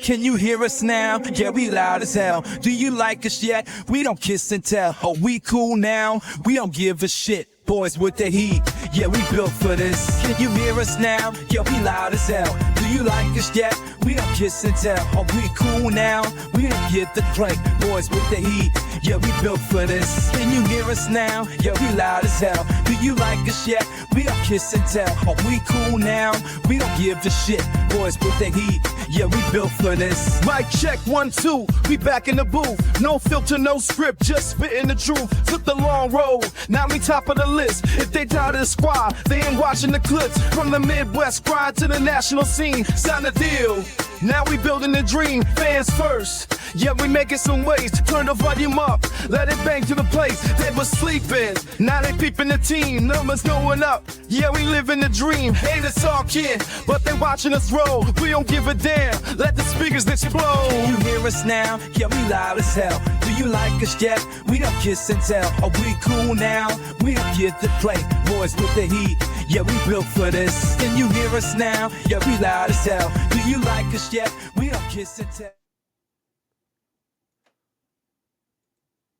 Can you hear us now? Yeah, we loud as hell. Do you like us yet? We don't kiss and tell. Are we cool now? We don't give a shit. Boys with the heat, yeah, we built for this. Can you hear us now? Yeah, we loud as hell. Do you like us yet? We don't kiss and tell. Are we cool now? We don't get the play. Boys with the heat, yeah, we built for this. Can you hear us now? Yeah, we loud as hell. Do you like us yet? We don't kiss and tell. Are we cool now? We don't give a shit. Boys with the heat, yeah, we built for this. Mic check 1 2, we back in the booth. No filter, no script, just spitting the truth. Took the long road, now we top of the list. If they doubt the squad, they ain't watching the clips. From the Midwest grind to the national scene, sign a deal. Now we building the dream, fans first. Yeah, we making some waves, turn the volume up, let it bang to the place. They was sleeping, now they peeping the team, numbers going up. Yeah, we living the dream, haters talking, but they watching us roll. We don't give a damn, let the speakers explode. Can you hear us now? Yeah, we loud as hell. Do you like us yet? We don't kiss and tell. Are we cool now? We don't get the play. Boys with the heat, yeah, we built for this. Can you hear us now? Yeah, we loud as hell. Do you like us yet? We don't kiss and tell.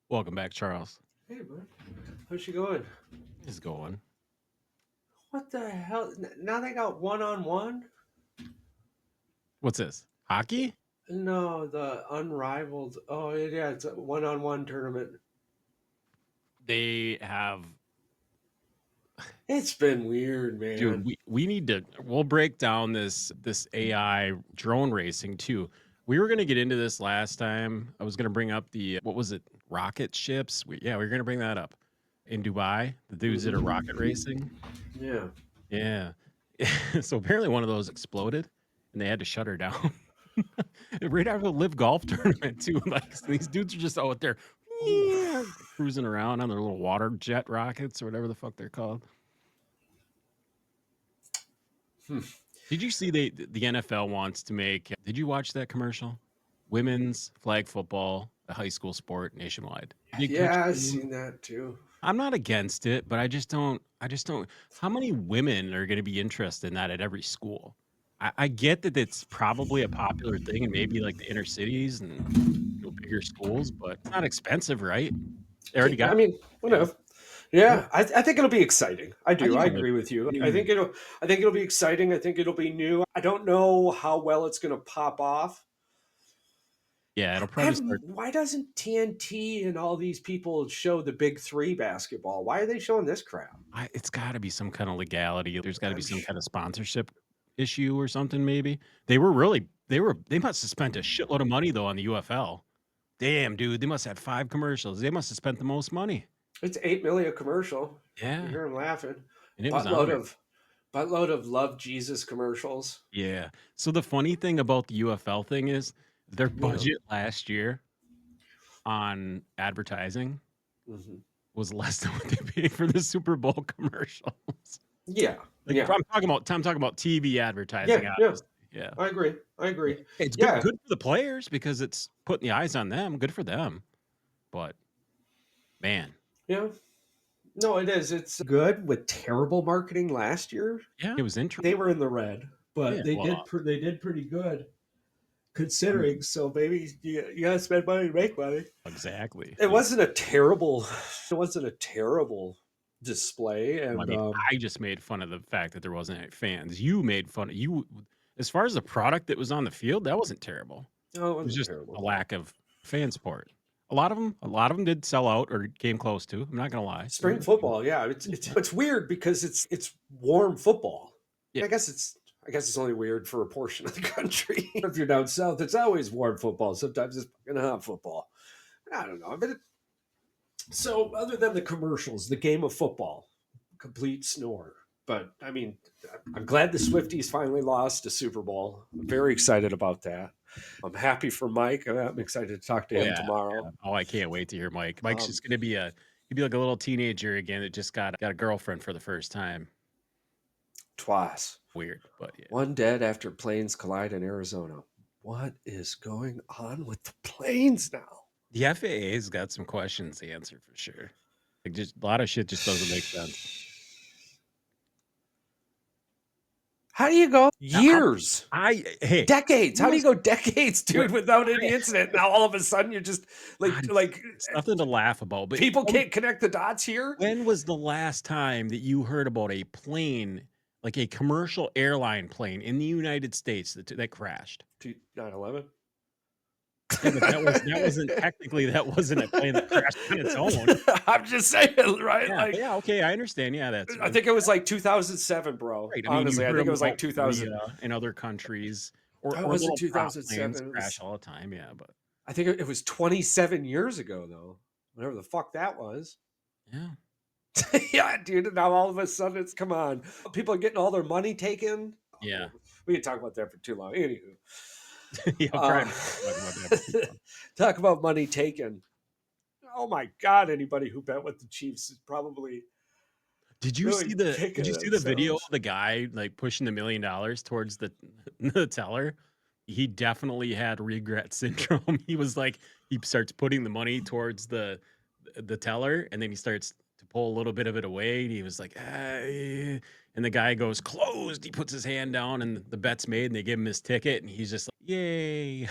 Welcome back, Charles. Hey, bud. How's she going? It's going. What the hell? Now they got one-on-one? What's this? Hockey? No, the unrivaled. Oh, yeah, it's a one-on-one tournament. They have. It's been weird, man. Dude, we need to. We'll break down this AI drone racing too. We were gonna get into this last time. I was gonna bring up the what was it? Rocket ships. We were gonna bring that up in Dubai. The dudes that are rocket racing. Yeah. Yeah. So apparently one of those exploded, and they had to shut her down. Right after the Live Golf tournament too. Like so these dudes are just out there cruising around on their little water jet rockets or whatever the fuck they're called. Did you see the NFL wants to make? Did you watch that commercial? Women's flag football, a high school sport nationwide. Yeah, I've seen that too. I'm not against it, but I just don't. How many women are going to be interested in that at every school? I get that it's probably a popular thing and maybe like the inner cities and bigger schools, but it's not expensive, right? They already got. I mean, whatever. Yeah, I think it'll be exciting. I do. I agree with you. I think it'll be exciting. I think it'll be new. I don't know how well it's going to pop off. Yeah, it'll probably start. Why doesn't TNT and all these people show the Big Three basketball? Why are they showing this crap? It's got to be some kind of legality. There's got to be some kind of sponsorship issue or something. Maybe they must have spent a shitload of money though on the UFL. Damn, dude, they must have had 5 commercials. They must have spent the most money. It's $8 million a commercial. Yeah, You hear them laughing. and it was Buttload of Love Jesus commercials. Yeah. So the funny thing about the UFL thing is their budget last year on advertising was less than what they paid for the Super Bowl commercials. Yeah. I'm talking about TV advertising. Yeah. I agree. It's good for the players because it's putting the eyes on them. Good for them. But man. Yeah. No, it is. It's good with terrible marketing last year. Yeah, it was interesting. They were in the red, but they did pretty good considering. So maybe you gotta spend money to make money. Exactly. It wasn't a terrible display, and I just made fun of the fact that there wasn't any fans. You made fun of you as far as the product that was on the field. That wasn't terrible. No, it was just a lack of fan support. A lot of them did sell out or came close to. I'm not gonna lie. Spring football, yeah, it's weird because it's warm football. Yeah. I guess it's only weird for a portion of the country. If you're down south, it's always warm football. Sometimes it's fucking hot football. I don't know. So other than the commercials, the game of football, complete snore. But I mean, I'm glad the Swifties finally lost a Super Bowl. I'm very excited about that. I'm happy for Mike. I'm excited to talk to him tomorrow. Yeah. Oh, I can't wait to hear Mike. Mike's just going to be he'd be like a little teenager again that just got a girlfriend for the first time. Twice. Weird, but yeah. One dead after planes collide in Arizona. What is going on with the planes now? The FAA's got some questions to answer for sure. Like just a lot of shit just doesn't make sense. How do you go Now, years, hey, decades? How do you was go decades, dude, without any I incident? Now all of a sudden you're just God, like it's nothing to laugh about, but people can't connect the dots here. when was the last time that you heard about a plane, like a commercial airline plane in the United States that crashed? 9/11. Yeah, but that wasn't a plane that crashed on its own. I'm just saying, right? Yeah, Like, yeah, okay, I understand. Yeah, that's I think it was like 2007, bro. right. I mean, you Honestly, I heard think it them was like about 2000. Korea and other countries, or It or wasn't little prop planes 2007. It crash was. all the time. Yeah, but I think it was 27 years ago, though. Whatever the fuck that was. yeah, Yeah, dude. Now all of a sudden, it's come on. People are getting all their money taken. yeah, We can talk about that for too long. Anywho, yeah. I'll try uh, not to talk about that for too long. talk about money taken. Oh my God! Anybody who bet with the Chiefs is probably really Did kicking you see the video of themselves. the guy like pushing the $1 million towards the the teller? He definitely had regret syndrome. He was like, he starts putting the money towards the teller, and then he starts to pull a little bit of it away. And he was like, and the guy goes closed. He puts his hand down, and the bet's made, and they give him his ticket, and he's just like, yay!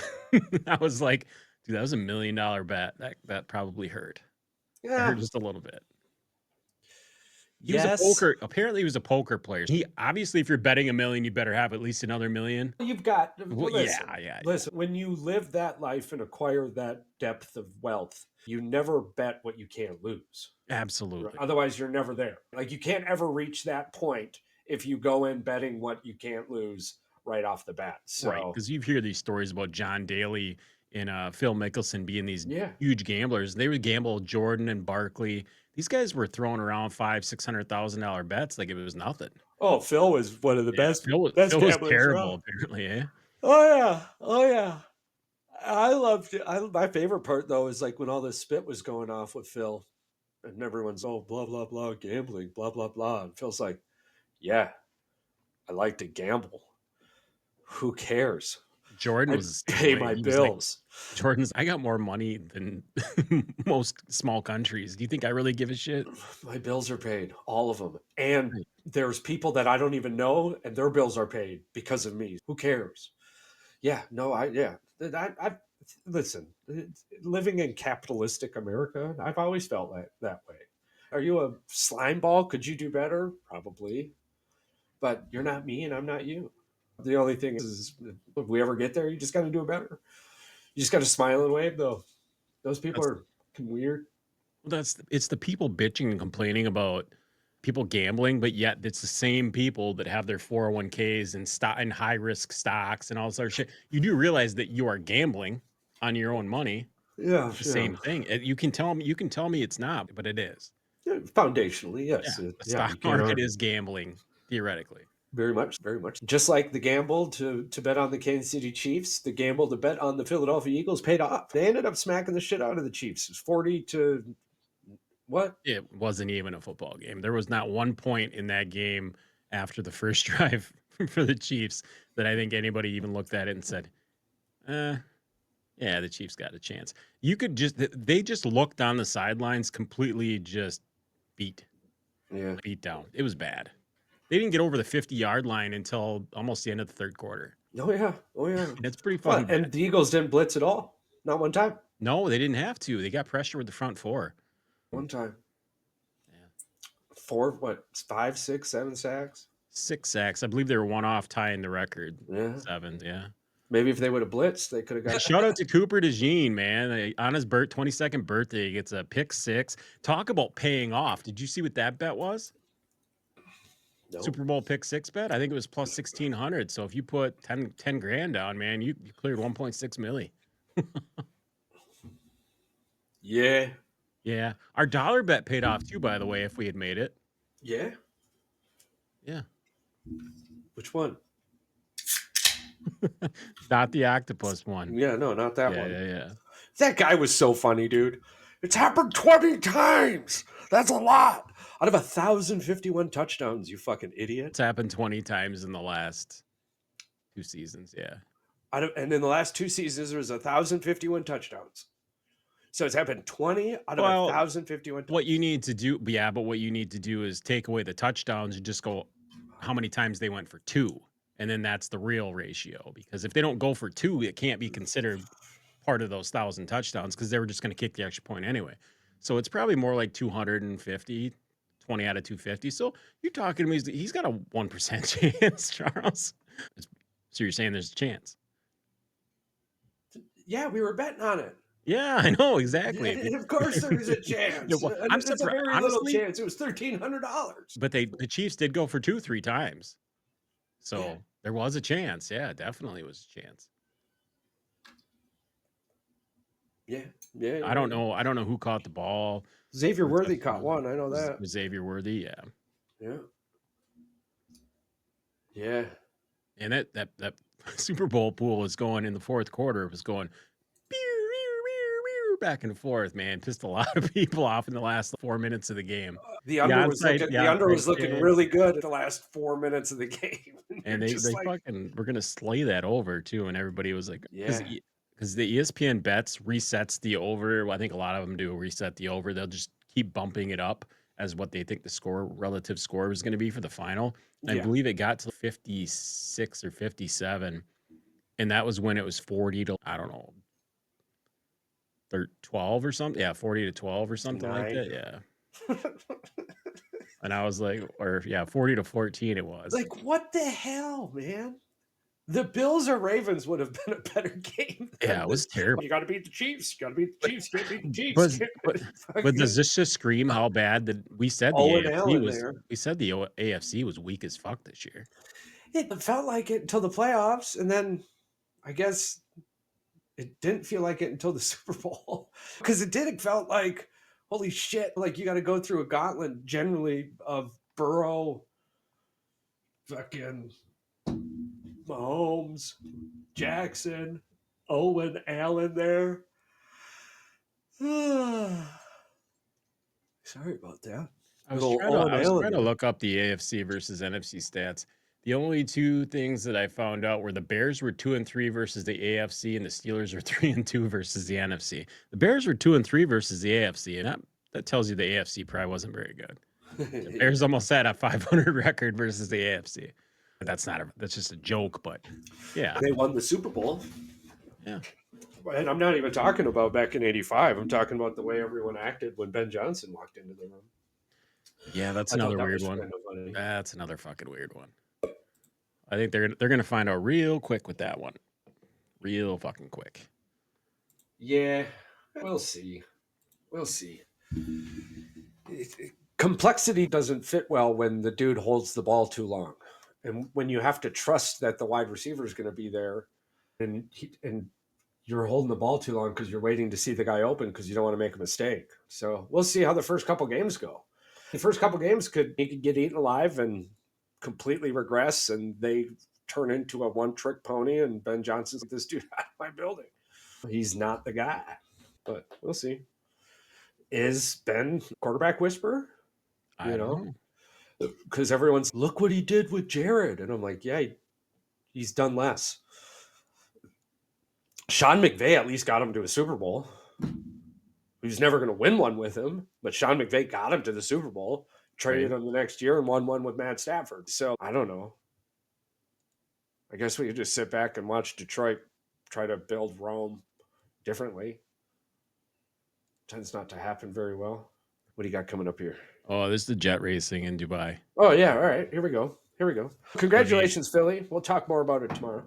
I was like, dude, that was $1 million bet. That probably hurt. It hurt Yeah. just a little bit. He was a Yes. apparently he was a poker player. He obviously, if you're betting $1 million, you better have at least another $1 million. You've got Well, listen, yeah. listen. When you live that life and acquire that depth of wealth, you never bet what you can't lose. Absolutely. Otherwise, you're never there. Like you can't ever reach that point if you go in betting what you can't lose right off the bat. Right. So Because you hear these stories about John Daly and Phil Mickelson being these yeah, huge gamblers. They would gamble Jordan and Barkley. These guys were throwing around $500,000-$600,000 bets like it was nothing. oh, Phil was one of the Yeah, best Phil was gamblers terrible, around. apparently, eh? Oh yeah. I loved it. My favorite part though is like when all this spit was going off with Phil, and everyone's blah blah blah gambling blah blah blah, and Phil's like, yeah, I like to gamble. Who cares? Jordan I was the same pay way. my He was like, bills. I got more money than most small countries. Do you think I really give a shit? My bills are paid, all of them. And Right. there's people that I don't even know, and their bills are paid because of me. Who cares? Yeah, no, I listen. Living in capitalistic America, I've always felt that way. Are you a slime ball? Could you do better? Probably, but you're not me, and I'm not you. The only thing is, if we ever get there, you just got to do it better. You just got to smile and wave, though. Those people That's are fucking weird. it's the people bitching and complaining about people gambling, but yet it's the same people that have their 401ks and stock and high risk stocks and all this other shit. You do realize that you are gambling on your own money. Yeah, It's the yeah. same thing. You can tell me it's not, but it is. Yeah, foundationally, Yeah, yes. the Yeah, stock you can't market argue. is gambling theoretically. Very much, very much. Just like the gamble to bet on the Kansas City Chiefs, the gamble to bet on the Philadelphia Eagles paid off. They ended up smacking the shit out of the Chiefs. It was 40 to what? It wasn't even a football game. There was not one point in that game after the first drive for the Chiefs that I think anybody even looked at it and said, yeah, the Chiefs got a chance. You could they just looked on the sidelines completely just beat Yeah. down. It was bad. They didn't get over the 50-yard line until almost the end of the third quarter. Oh yeah. Oh yeah. And it's pretty Well, fucking bad. and the Eagles didn't blitz at all. Not one time. No, they didn't have to. They got pressure with the front four. One time. Yeah. 4, what, 5, 6, 7 sacks? 6 sacks. I believe they were one off tying the record. Yeah. 7, yeah. Maybe if they would have blitzed, they could have got Shout out to Cooper DeJean, man. On his 22nd birthday, he gets a pick 6. Talk about paying off. Did you see what that bet was? no. Super Bowl pick 6 bet? I think it was plus 1,600. So if you put 10 grand down, man, you cleared 1.6 milli. Yeah. Yeah. Our dollar bet paid off too, by the way, if we had made it. Yeah. Yeah. Which one? Not the octopus one. Yeah, no, not that Yeah, one. yeah. That guy was so funny, dude. It's happened 20 times. That's a lot. Out of 1,051 touchdowns, you fucking idiot. It's happened 20 times in the last 2 seasons. Yeah. And in the last 2 seasons, there was 1,051 touchdowns. So it's happened 20 out of Well, 1,051 touchdowns. what you need to do, but what you need to do is take away the touchdowns and just go how many times they went for 2. and then that's the real ratio. Because if they don't go for 2, it can't be considered part of those 1,000 touchdowns because they were just going to kick the extra point anyway. So it's probably more like 250, 20 out of 250. So you're talking to me, he's got a 1% chance, Charles. So you're saying there's a chance? Yeah, we were betting on it. Yeah, I know exactly. And of course, there is a chance. Well, I'm It's a surprised, very little honestly. chance. It was $1,300. But the Chiefs did go for 2-3 times, so Yeah. there was a chance. Yeah, definitely was a chance. Yeah. I don't know who caught the ball. Xavier Worthy caught one. I know that. Xavier Worthy, Yeah. And that Super Bowl pool was going in the fourth quarter. It was going back and forth, man. Pissed a lot of people off in the last 4 minutes of the game. The under was looking really good at the last 4 minutes of the game. And they fucking were gonna slay that over too. And everybody was like, because the ESPN bets resets the over. I think a lot of them do reset the over. They'll just keep bumping it up as what they think the relative score was going to be for the final. I believe it got to 56 or 57. And that was when it was 40 to, I don't know, 12 or something. Yeah, 40 to 12 or something like that. Yeah. And I was like, 40 to 14 it was. Like, what the hell, man? The Bills or Ravens would have been a better game. Yeah, it was terrible. You got to beat the Chiefs. You got to beat the Chiefs. You can't beat the Chiefs. But does this just scream how bad that we said the AFC was? We said the AFC was weak as fuck this year. It felt like it until the playoffs, and then I guess it didn't feel like it until the Super Bowl, because it felt like, holy shit, like you got to go through a gauntlet generally of Burrow, fucking Mahomes, Jackson, Owen, Allen there. Sorry about that. I was trying to look up the AFC versus NFC stats. The only two things that I found out were the Bears were 2-3 versus the AFC, and the Steelers were 3-2 versus the NFC. The Bears were 2-3 versus the AFC, and that tells you the AFC probably wasn't very good. The Bears almost had a 500 record versus the AFC. That's just a joke, but yeah. They won the Super Bowl. Yeah. And I'm not even talking about back in '85. I'm talking about the way everyone acted when Ben Johnson walked into the room. Yeah, that's another weird one. Kind of that's another fucking weird one. I think they're gonna find out real quick with that one. Real fucking quick. Yeah, we'll see. Complexity doesn't fit well when the dude holds the ball too long. And when you have to trust that the wide receiver is going to be there, and you're holding the ball too long because you're waiting to see the guy open because you don't want to make a mistake. So we'll see how the first couple games go. The first couple games he could get eaten alive and completely regress, and they turn into a one-trick pony, and Ben Johnson's like, this dude out of my building. He's not the guy, but we'll see. Is Ben quarterback whisperer? I don't know. Because everyone's, look what he did with Jared. And I'm like, yeah, he's done less. Sean McVay at least got him to a Super Bowl. He was never going to win one with him, but Sean McVay got him to the Super Bowl, traded him the next year, and won one with Matt Stafford. So I don't know. I guess we could just sit back and watch Detroit try to build Rome differently. Tends not to happen very well. What do you got coming up here? Oh, this is the jet racing in Dubai. Oh, yeah. All right. Here we go. Congratulations, Philly. We'll talk more about it tomorrow.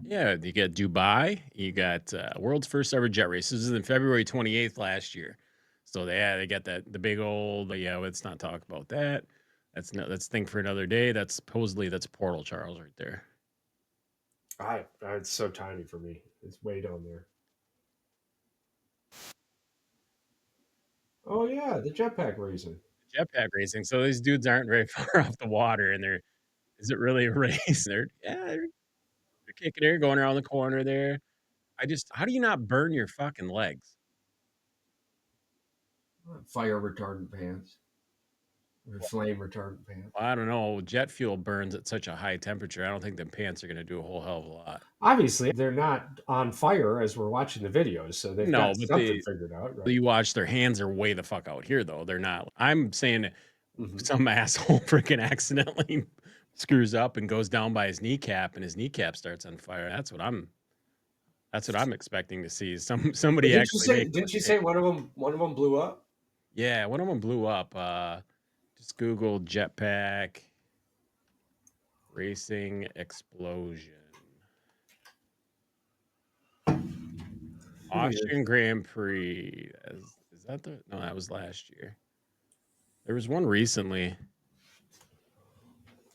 Yeah, you got Dubai. You got world's first ever jet race. This is in February 28th last year. So they got the big old, let's not talk about that. That's thing for another day. That's Portal, Charles, right there. It's so tiny for me. It's way down there. Oh, yeah, the jetpack racing. Jetpack racing. So these dudes aren't very far off the water, and is it really a race? They're kicking it, going around the corner there. How do you not burn your fucking legs? Fire retardant pants. Or flame retardant pants. I don't know. Jet fuel burns at such a high temperature. I don't think the pants are going to do a whole hell of a lot. Obviously, they're not on fire as we're watching the videos, so they've got something figured out. Right? You watch, their hands are way the fuck out here, though. They're not. I'm saying some asshole freaking accidentally screws up and goes down by his kneecap, and his kneecap starts on fire. That's what I'm expecting to see. Somebody Didn't you actually say? make a Didn't you mistake. say one of them blew up? Yeah, one of them blew up. Just Google Jetpack racing explosion. Austrian Grand Prix. Is that the? No, that was last year. There was one recently.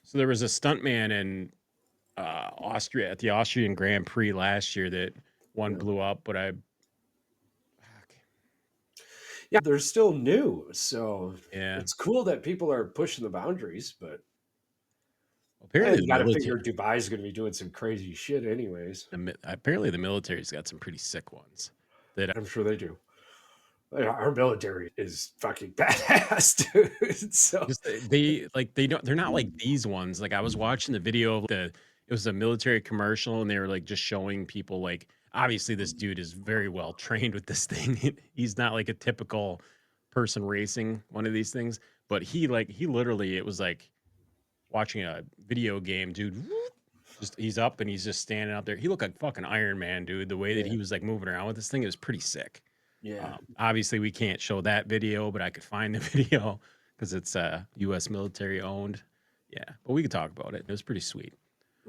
So there was a stuntman in Austria at the Austrian Grand Prix last year that one Yeah. blew up, but Yeah, they're still new, so yeah. it's cool that people are pushing the boundaries. But Apparently you the got to military, figure Dubai's going to be doing some crazy shit, anyways. apparently the military's got some pretty sick ones. That I'm sure they do. Our military is fucking badass, dude. So just they're not like these ones. Like I was watching the video of it was a military commercial and they were like just showing people like obviously this dude is very well trained with this thing. He's not like a typical person racing one of these things, but he literally it was like watching a video game, dude. Just he's up and he's just standing out there. He looked like fucking Iron Man, dude. The way that yeah, he was like moving around with this thing, it was pretty sick. yeah, Obviously, we can't show that video, but I could find the video because it's U.S. military owned. Yeah, but we could talk about it. It was pretty sweet.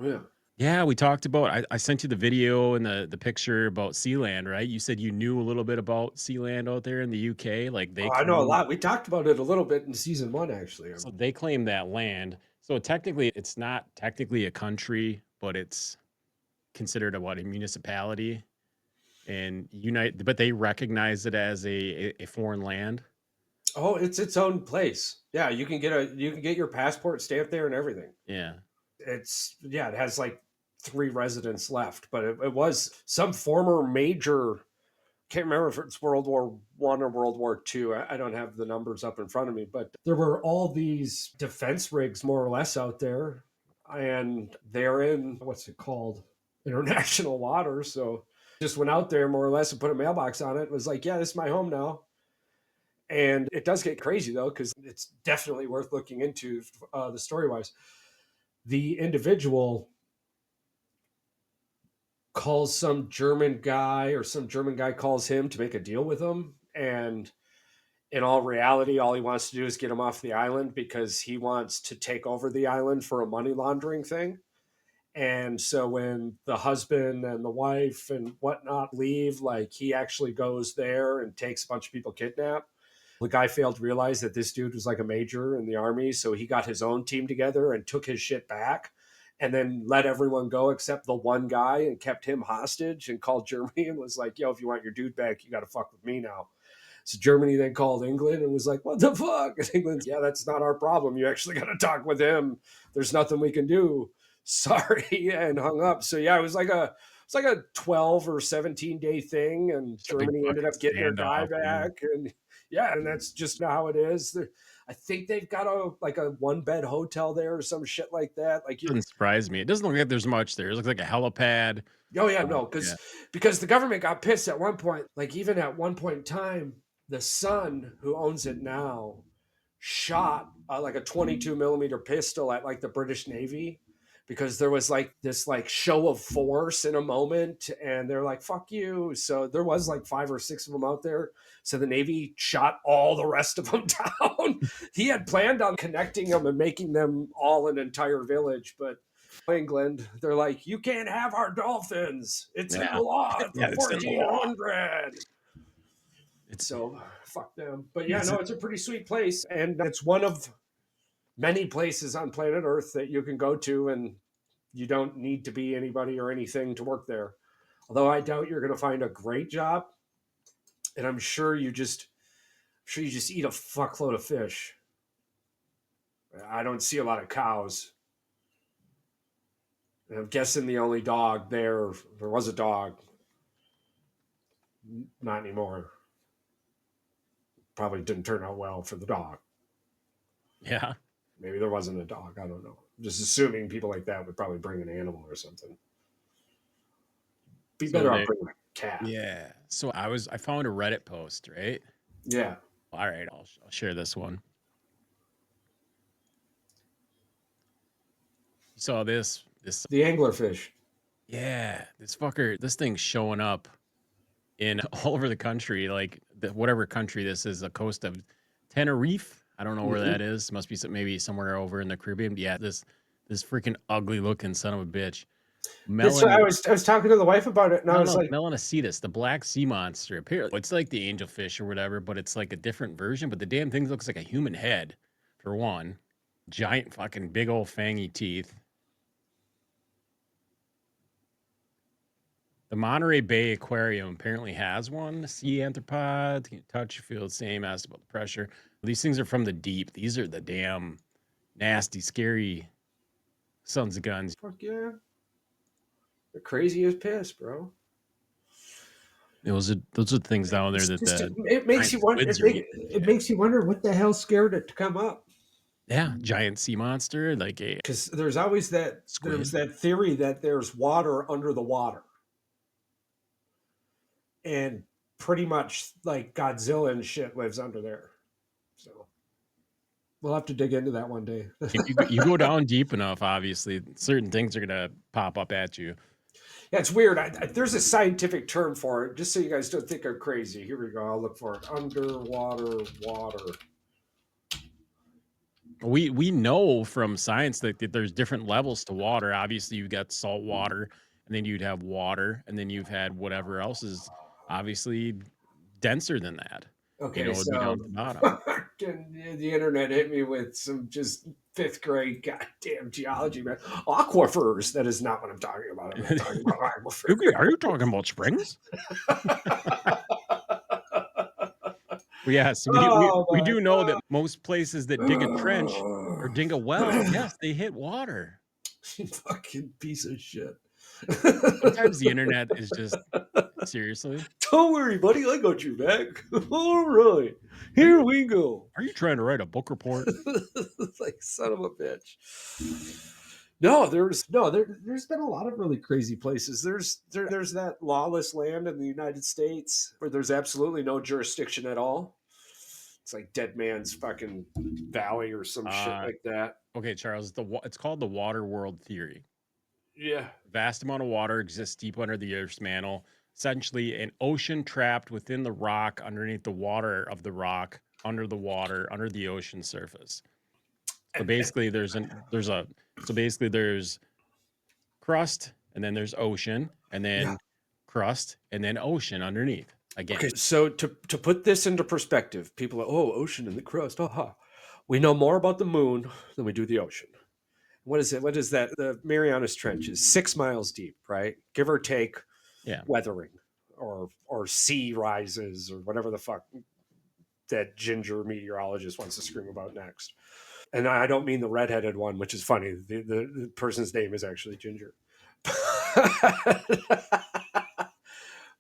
yeah. Yeah, we talked about. I sent you the video and the picture about Sealand, right? You said you knew a little bit about Sealand out there in the UK. Like Oh, I know a lot. We talked about it a little bit in season 1, actually. so they claim that land. So technically, it's not technically a country, but it's considered a municipality. And but they recognize it as a foreign land. Oh, it's its own place. Yeah, you can get your passport stamped there and everything. Yeah. It has like 3 residents left, but it was some former major. Can't remember if it's World War I or World War II. I don't have the numbers up in front of me, but there were all these defense rigs more or less out there, and they're in what's it called, international waters. So just went out there more or less and put a mailbox on it. It was like, yeah, this is my home now. And it does get crazy though, because it's definitely worth looking into the story wise. The individual calls some German guy, or some German guy calls him to make a deal with him. And in all reality, all he wants to do is get him off the island because he wants to take over the island for a money laundering thing. And so when the husband and the wife and whatnot leave, like he actually goes there and takes a bunch of people kidnapped. The guy failed to realize that this dude was like a major in the army. So he got his own team together and took his shit back and then let everyone go except the one guy and kept him hostage and called Germany and was like, yo, if you want your dude back, you got to fuck with me now. So Germany then called England and was like, what the fuck? And England's, yeah, that's not our problem. You actually got to talk with him. There's nothing we can do. Sorry. And hung up. So yeah, it was like a 12 or 17-day thing. And Just a big Germany ended fucking up getting their guy standoff, yeah. back. And yeah, and that's just how it is. I think they've got a 1-bed hotel there or some shit like that. Like you, Doesn't surprise me. It doesn't look like there's much there. It looks like a helipad. oh yeah, no, Yeah. because the government got pissed at one point. Like even at one point in time, the son who owns it now shot like a 22 millimeter pistol at like the British Navy because there was like this like show of force in a moment, and they're like, fuck you. So there was like 5 or 6 of them out there. So the Navy shot all the rest of them down. He had planned on connecting them and making them all an entire village, but England, they're like, you can't have our dolphins. It's in the law for Yeah, it's in the law. 1400. It's So fuck them. But yeah, Is no, it- it's a pretty sweet place. And it's one of many places on planet Earth that you can go to and you don't need to be anybody or anything to work there. Although I doubt you're going to find a great job. And I'm sure you just eat a fuckload of fish. I don't see a lot of cows. And I'm guessing the only dog there was a dog. Not anymore. Probably didn't turn out well for the dog. yeah. Maybe there wasn't a dog. I don't know. I'm just assuming people like that would probably bring an animal or something. Be So better they- off bringing a cat. Yeah. So I found a Reddit post, right? Yeah. All right, I'll share this one. saw this The anglerfish. yeah, this thing's showing up in all over the country, like whatever country this is, the coast of Tenerife. I don't know where that is. Must be maybe somewhere over in the Caribbean. Yeah, this freaking ugly looking son of a bitch. That's what I was talking to the wife about it, and I was like, Melanocetus, the black sea monster. Apparently, it's like the angelfish or whatever, but it's like a different version. But the damn thing looks like a human head, for one. Giant fucking big old fangy teeth. The Monterey Bay Aquarium apparently has one. Sea arthropods, can touch, feel the same, asked about the pressure. These things are from the deep. These are the damn nasty, scary sons of guns. fuck yeah. They're crazy as piss, bro. Those are things down there that it makes you wonder. It makes you wonder what the hell scared it to come up. Yeah, giant sea monster, like a because there's always that squid. There's that theory that there's water under the water, and pretty much like Godzilla and shit lives under there. So we'll have to dig into that one day. If you go down deep enough, obviously, certain things are gonna pop up at you. Yeah, it's weird. There's a scientific term for it, just so you guys don't think I'm crazy. Here we go. I'll look for it. Underwater water. We know from science that there's different levels to water. Obviously, you've got salt water, and then you'd have water, and then you've had whatever else is obviously denser than that. Okay, it'd be down so at the bottom. the internet hit me with some just 5th grade goddamn geology, man. Aquifers. That is not what I'm talking about. I'm not talking about aquifers. Are you talking about springs? Yes, we do know that most places that dig a trench or dig a well, yes, they hit water. You fucking piece of shit. Sometimes the internet is just seriously. Don't worry, buddy. I got you back. All right, here we go. Are you trying to write a book report? Like son of a bitch. No, there's been a lot of really crazy places. There's that lawless land in the United States where there's absolutely no jurisdiction at all. It's like Dead Man's fucking Valley or some shit like that. Okay, Charles, it's called the water world theory. Yeah. Vast amount of water exists deep under the Earth's mantle. Essentially, an ocean trapped within the rock, underneath the water of the rock, under the water, under the ocean surface. So basically, there's crust, and then there's ocean, and then crust, and then ocean underneath again. Okay, so to put this into perspective, people are, ocean and the crust. We know more about the moon than we do the ocean. What is it? What is that? The Marianas Trench is 6 miles deep, right? Give or take. Yeah. Weathering or sea rises or whatever the fuck that ginger meteorologist wants to scream about next. And I don't mean the redheaded one, which is funny. The person's name is actually Ginger.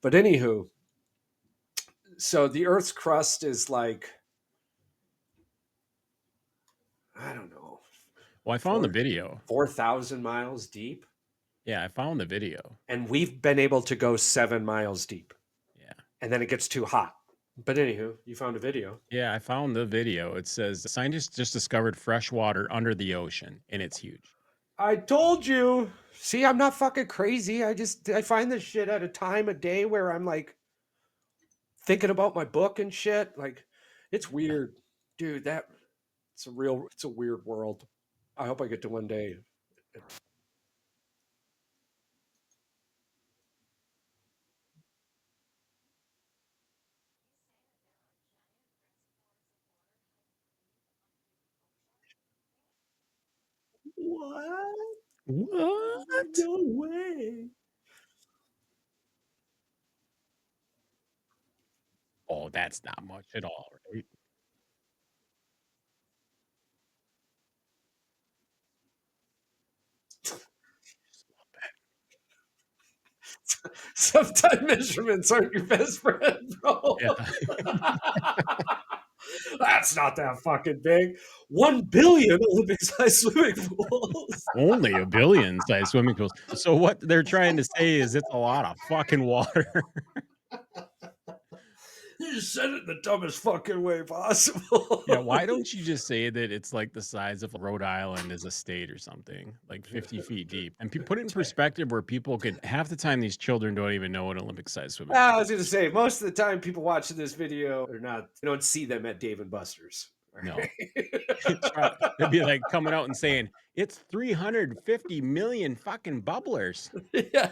But anywho, so the Earth's crust is like, I don't know. Well, I found the video. 4,000 miles deep. Yeah, I found the video. And we've been able to go 7 miles deep. Yeah. And then it gets too hot. But anywho, you found a video. Yeah, I found the video. It says scientists just discovered fresh water under the ocean, and it's huge. I told you. See, I'm not fucking crazy. I find this shit at a time of day where I'm like thinking about my book and shit. Like, it's weird. Dude, it's a weird world. I hope I get to one day. What? No way. Oh, that's not much at all, right? Sometimes measurements aren't your best friend, bro. Yeah. That's not that fucking big. 1 billion Olympic-sized swimming pools. Only 1 billion size swimming pools. So what they're trying to say is it's a lot of fucking water. just said it the dumbest fucking way possible. Yeah, why don't you just say that it's like the size of Rhode Island as a state or something, like 50 feet deep? And put it in perspective where people could, half the time these children don't even know an Olympic-sized swimming I pool. was going to say, most of the time people watching this video are not, you don't see them at Dave and Buster's. No. They'd be like coming out and saying, it's 350 million fucking bubblers. Yeah.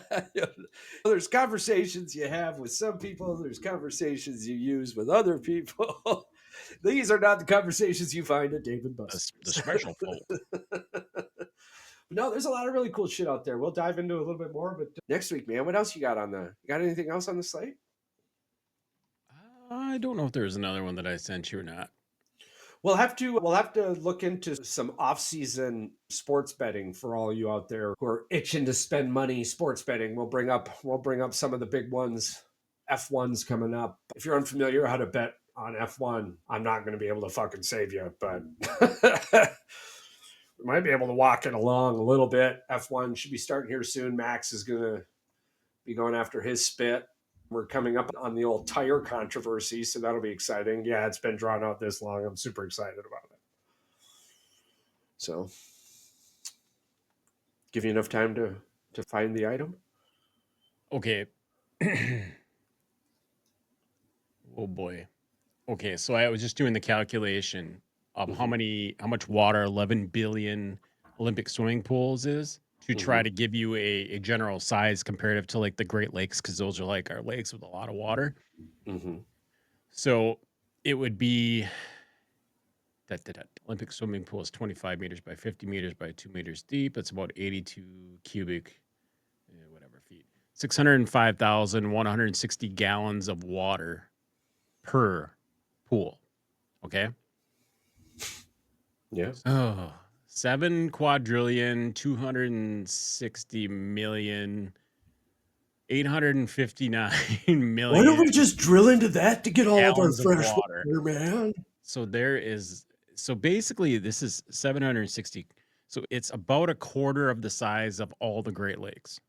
There's conversations you have with some people, there's conversations you use with other people. These are not the conversations you find at Dave and Buster's. The special folk. No, there's a lot of really cool shit out there. We'll dive into a little bit more, but next week, man, what else you got you got anything else on the slate? I don't know if there's another one that I sent you or not. We'll have to look into some off-season sports betting for all you out there who are itching to spend money sports betting. We'll bring up some of the big ones, F1's coming up. If you're unfamiliar how to bet on F1, I'm not going to be able to fucking save you, but we might be able to walk it along a little bit. F1 should be starting here soon. Max is going to be going after his spit. We're coming up on the old tire controversy, so that'll be exciting. Yeah, it's been drawn out this long. I'm super excited about it. So, give you enough time to find the item? Okay. Oh boy. Okay, so I was just doing the calculation of how much water 11 billion Olympic swimming pools is to try to give you a general size comparative to like the Great Lakes, because those are like our lakes with a lot of water. So it would be that Olympic swimming pool is 25 meters by 50 meters by 2 meters deep. It's about 82 cubic, whatever feet. 605,160 gallons of water per pool. Okay. Yeah. Oh, 7 quadrillion, 260 million, 859 million. Why don't we just drill into that to get all of our gallons of fresh water. water, man? So basically this is 760. So it's about a quarter of the size of all the Great Lakes.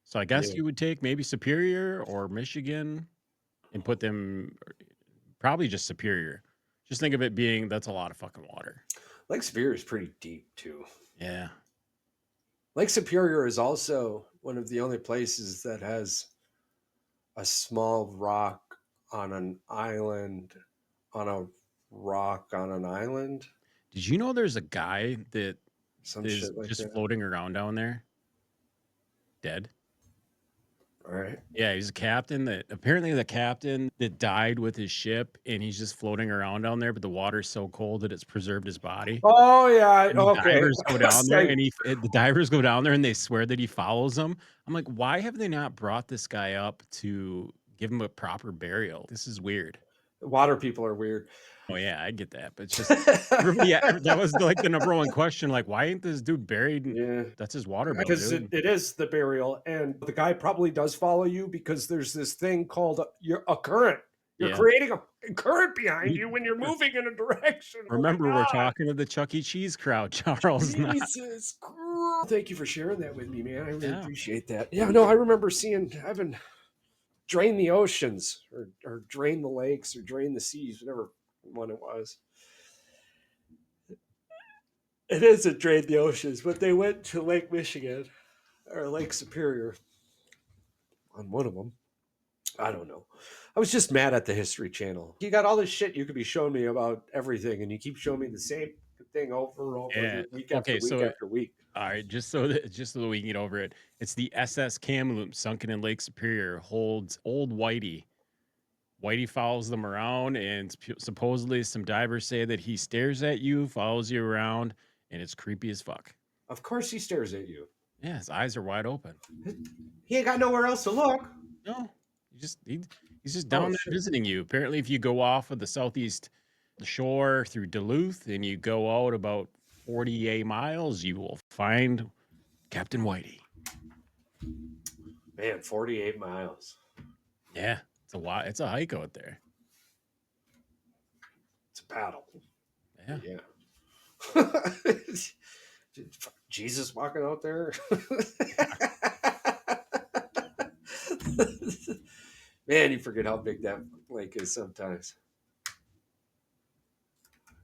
So I guess you would take maybe Superior or Michigan and put them, probably just Superior. Just think of it being, that's a lot of fucking water. Lake Superior is pretty deep too. Yeah. Lake Superior is also one of the only places that has a small rock on an island, on a rock on an island. Did you know there's a guy that Some is shit like just that. floating around down there? Dead. All right. Yeah, he's a captain apparently the captain that died with his ship, and he's just floating around down there, but the water's so cold that it's preserved his body. Oh yeah. And the Okay. divers go down there, and the divers go down there and they swear that he follows them. I'm like, why have they not brought this guy up to give him a proper burial? This is weird. Water people are weird. Oh yeah, I get that, but it's just everybody. That was like the number one question. Like, why ain't this dude buried? Yeah, that's his water bill, because dude. it is the burial, and the guy probably does follow you because there's this thing called a current. You're creating a current behind you when you're moving in a direction. Remember, we're talking to the Chuck E. Cheese crowd, Charles. Jesus Christ. Thank you for sharing that with me, man. I really appreciate that. Yeah, no, I remember having drain the oceans or drain the lakes or drain the seas, whatever one it was. It isn't drain the oceans, but they went to Lake Michigan or Lake Superior on one of them. I don't know. I was just mad at the History Channel. You got all this shit you could be showing me about everything, and you keep showing me the same thing over and over, week after week after week. All right, just so that we can get over it. It's the SS Kamloops sunken in Lake Superior holds old Whitey. Whitey follows them around, and supposedly some divers say that he stares at you, follows you around, and it's creepy as fuck. Of course he stares at you. Yeah, his eyes are wide open. He ain't got nowhere else to look. No, he's just down there visiting you. Apparently, if you go off of the southeast shore through Duluth and you go out about 48 miles, you will find Captain Whitey. Man, 48 miles. Yeah, it's a lot. It's a hike out there. It's a paddle. Yeah. Jesus walking out there. Man, you forget how big that lake is sometimes.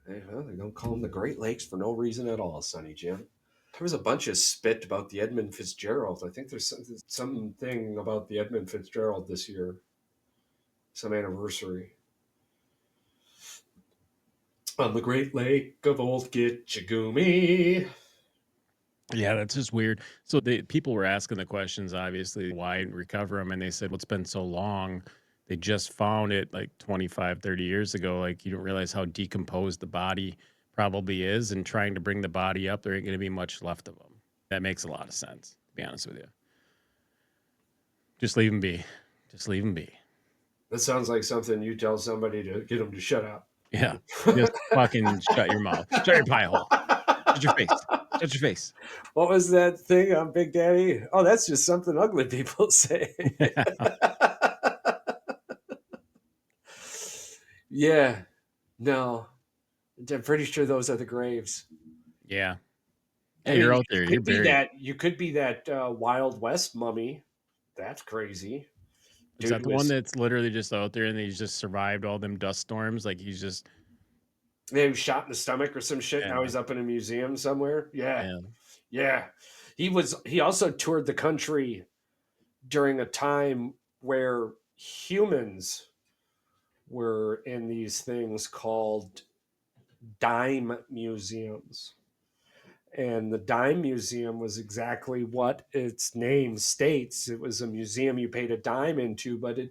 Hey, well, they don't call them the Great Lakes for no reason at all, Sonny Jim. There was a bunch of spit about the Edmund Fitzgerald. I think there's something about the Edmund Fitzgerald this year, some anniversary. On the Great Lake of Old Gitchagumi. Yeah, that's just weird. So people were asking the questions, obviously, why recover them? And they said, well, it's been so long. They just found it like 25, 30 years ago. Like, you don't realize how decomposed the body probably is. And trying to bring the body up, there ain't going to be much left of them. That makes a lot of sense, to be honest with you. Just leave them be. Just leave them be. That sounds like something you tell somebody to get them to shut up. Yeah. Just fucking shut your mouth. Shut your pie hole. Shut your face. Shut your face. What was that thing on Big Daddy? Oh, that's just something ugly people say. Yeah. No. I'm pretty sure those are the graves. Yeah. Hey, you're out there. You're buried. You could be that Wild West mummy. That's crazy. Is that the one that's literally just out there and he's just survived all them dust storms? Like he's just he was shot in the stomach or some shit. Yeah. Now he's up in a museum somewhere. Yeah. He also toured the country during a time where humans were in these things called dime museums. And the Dime Museum was exactly what its name states. It was a museum you paid a dime into, but you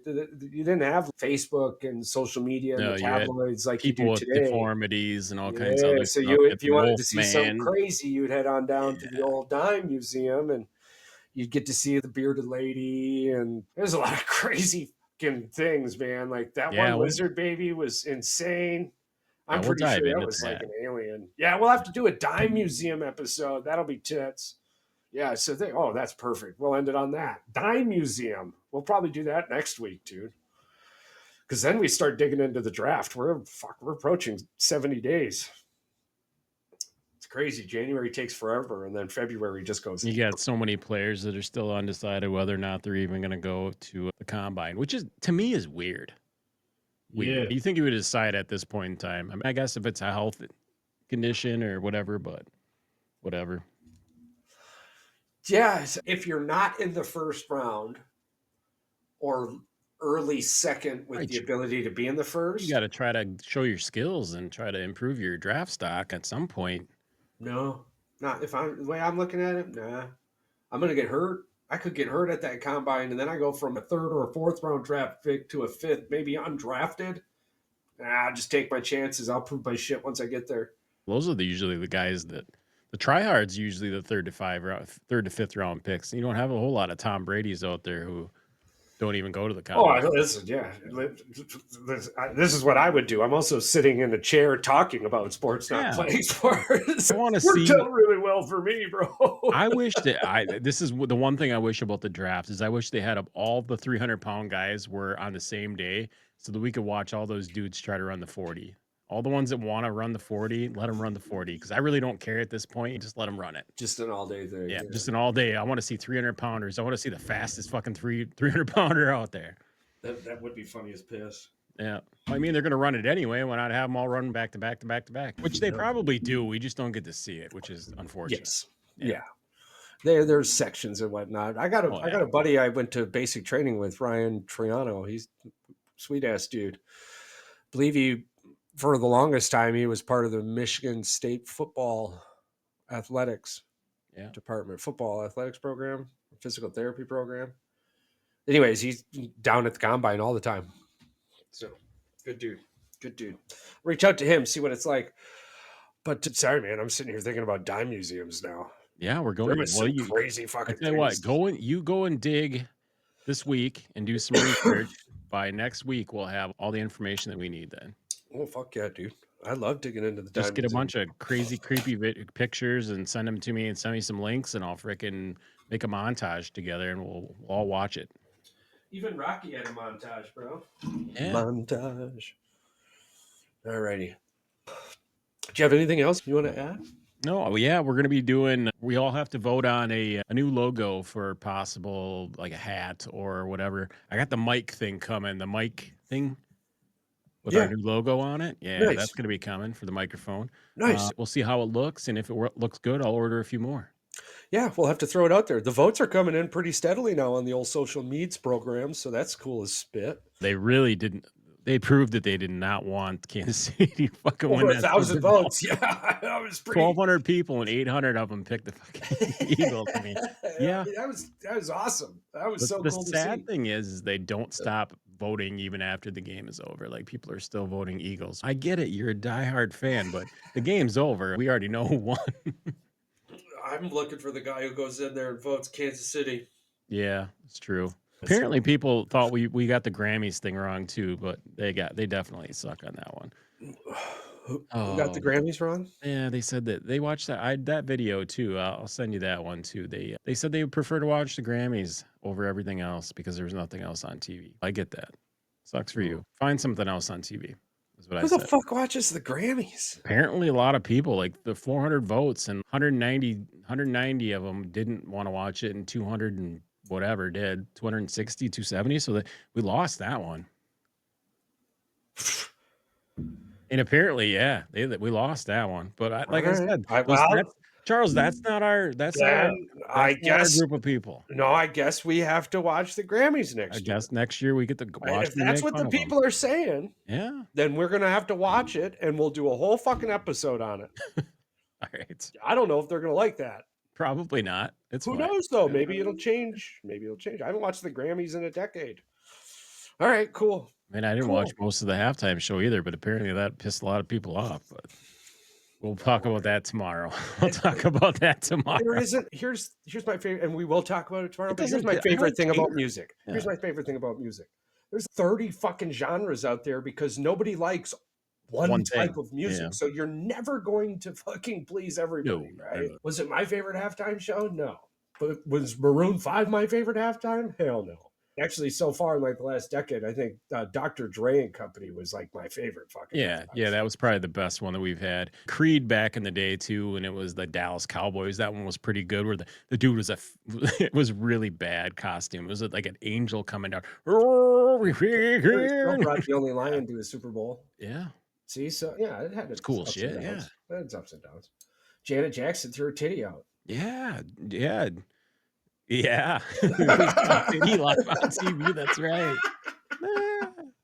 didn't have Facebook and social media and the tabloids like you do today. People with deformities and all kinds of other stuff. So if you wanted to see something crazy, you'd head on down to the old Dime Museum and you'd get to see the bearded lady. And there's a lot of crazy fucking things, man. Like that one lizard baby was insane. I'm pretty sure that was like an alien. Yeah, we'll have to do a Dime Museum episode. That'll be tits. Yeah, so that's perfect. We'll end it on that. Dime Museum. We'll probably do that next week, dude. Because then we start digging into the draft. We're approaching 70 days. It's crazy. January takes forever, and then February just goes. You got so many players that are still undecided whether or not they're even going to go to the combine, which is, to me, is weird. Yeah. You think you would decide at this point in time? I mean, I guess if it's a health condition or whatever, but whatever. Yeah, if you're not in the first round or early second with the ability to be in the first, you got to try to show your skills and try to improve your draft stock at some point. No, not if I'm the way I'm looking at it. Nah, I'm gonna get hurt. I could get hurt at that combine, and then I go from a third or a fourth round draft pick to a fifth, maybe undrafted. Just take my chances. I'll prove my shit once I get there. Those are usually the guys that the tryhards usually the third to fifth round picks. You don't have a whole lot of Tom Brady's out there who don't even go to the combine. Listen, yeah. This is what I would do. I'm also sitting in a chair talking about sports, not playing sports. I want to see. Worked out really well for me, bro. I wish that this is the one thing I wish about the draft is I wish they had all the 300-pound guys were on the same day so that we could watch all those dudes try to run the 40. All the ones that want to run the 40, let them run the 40 because I really don't care at this point. Just let them run it. Just an all-day thing. Yeah, just an all-day. I want to see 300-pounders. I want to see the fastest fucking 300-pounder out there. That would be funny as piss. Yeah. I mean, they're going to run it anyway. Why not have them all run back to back to back to back? Which they probably do. We just don't get to see it, which is unfortunate. Yes. Yeah. There's sections and whatnot. I got a buddy I went to basic training with, Ryan Triano. He's a sweet-ass dude. I believe for the longest time, he was part of the Michigan State football athletics department, football athletics program, physical therapy program. Anyways, he's down at the combine all the time. So good dude. Reach out to him, see what it's like. But sorry, man, I'm sitting here thinking about dime museums now. Yeah, we're going. Crazy fucking. I tell you what, go and dig this week and do some research. By next week, we'll have all the information that we need. Then. Oh fuck yeah, dude! I love digging into the. Just get a bunch of crazy, creepy pictures and send them to me and send me some links, and I'll frickin' make a montage together, and we'll all watch it. Even Rocky had a montage, bro. Yeah. Montage. Alrighty. Do you have anything else you want to add? No, yeah, we're gonna be doing. We all have to vote on a new logo for possible like a hat or whatever. I got the mic thing coming. The mic thing with our Yeah, new logo on it. Yeah, nice, that's gonna be coming for the microphone. nice. We'll see how it looks, and if it looks good, I'll order a few more. Yeah, we'll have to throw it out there. The votes are coming in pretty steadily now on the old social meds program, so that's cool as spit. They really didn't. They proved that they did not want Kansas City to fucking win Over a that Super thousand Bowl. votes. Yeah, that was pretty. 1,200 people and 800 of them picked the fucking Eagles. I mean, Yeah, I yeah. mean, that was awesome. That was But so the cool to sad see. thing is they don't stop voting even after the game is over. Like people are still voting Eagles. I get it, you're a diehard fan, but the game's over. We already know who won. I'm looking for the guy who goes in there and votes Kansas City. Yeah, it's true. So, Apparently, people thought we got the Grammys thing wrong too, but they definitely suck on that one. who got the Oh, Grammys wrong? yeah, they said that they watched that video too. I'll send you that one too. They said they would prefer to watch the Grammys over everything else because there was nothing else on TV. I get that. Sucks for you. Find something else on TV. Is what I Who the said. fuck watches the Grammys? Apparently, a lot of people, like the 400 votes, and 190 of them didn't want to watch it, and 200 and whatever did, 260, 270. So that we lost that one. And apparently, yeah, we lost that one. But like I Alright. said, Well, Charles, that's not our then I guess group of people. no, I guess we have to watch the Grammys I next year. guess next year we get to watch If them that's make what fun the of them. people are saying, Yeah. then we're gonna have to watch it, and we'll do a whole fucking episode on it. All right. I don't know if they're gonna like that. Probably not. It's Who fine. knows though? Maybe it'll change. Maybe it'll change. I haven't watched the Grammys in a decade. All right, cool. I mean, I didn't Cool. watch most of the halftime show either, but apparently that pissed a lot of people off. But we'll talk about that tomorrow. We'll talk about that There tomorrow. isn't. Here's my favorite, and we will talk about it tomorrow. It But here's doesn't. my I favorite don't thing about care. music. Here's Yeah. my favorite thing about music. There's 30 fucking genres out there because nobody likes one One type thing. of music. Yeah. So you're never going to fucking please everybody, No, right? never. Was it my favorite halftime show? No. But was Maroon 5 my favorite halftime? Hell no. Actually, so far in like the last decade, I think Dr. Dre and Company was like my favorite fucking Yeah, halftime yeah, that show. was probably the best one that we've had. Creed back in the day too, and it was the Dallas Cowboys. That one was pretty good. Where the dude was it was really bad costume. It was like an angel coming down. They still brought the only lion to the Super Bowl. Yeah, See, so yeah, it had its cool ups shit, and yeah. downs. It had its ups and downs. Janet Jackson threw her titty out. yeah, yeah, yeah. Titty live on TV. That's right.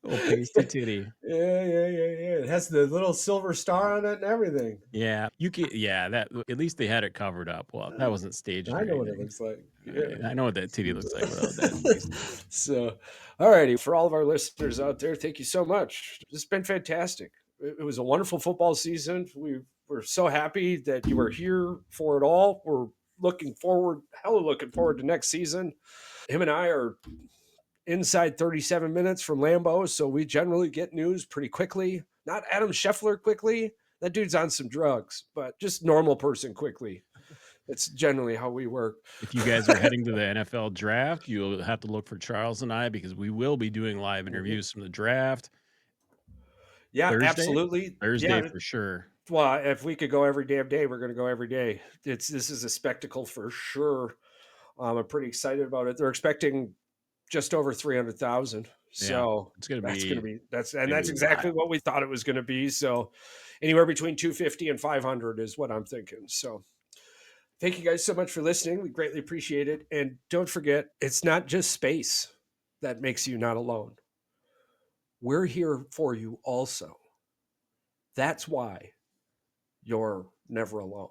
Little pasty titty. Yeah. It has the little silver star on it and everything. Yeah, you can. Yeah, that at least they had it covered up. Well, that wasn't staged. I or know what it anything. looks like. Yeah. I know what that titty looks like without that. So, all righty. For all of our listeners out there, thank you so much. It's been fantastic. It was a wonderful football season. We're so happy that you were here for it all. We're looking forward to next season. Him and I are inside 37 minutes from Lambeau, so we generally get news pretty quickly. Not Adam Scheffler quickly. That dude's on some drugs, but just normal person quickly. It's generally how we work. If you guys are heading to the NFL draft, you'll have to look for Charles and I because we will be doing live interviews from the draft. Yeah, Thursday? absolutely. Thursday Yeah. for sure. Well, if we could go every damn day, we're going to go every day. This is a spectacle for sure. I'm pretty excited about it. They're expecting just over 300,000. So It's gonna that's be going to be that's gonna be exactly wild. what we thought it was going to be. So anywhere between 250 and 500 is what I'm thinking. So thank you guys so much for listening. We greatly appreciate it. And don't forget, it's not just space that makes you not alone. We're here for you also. That's why you're never alone.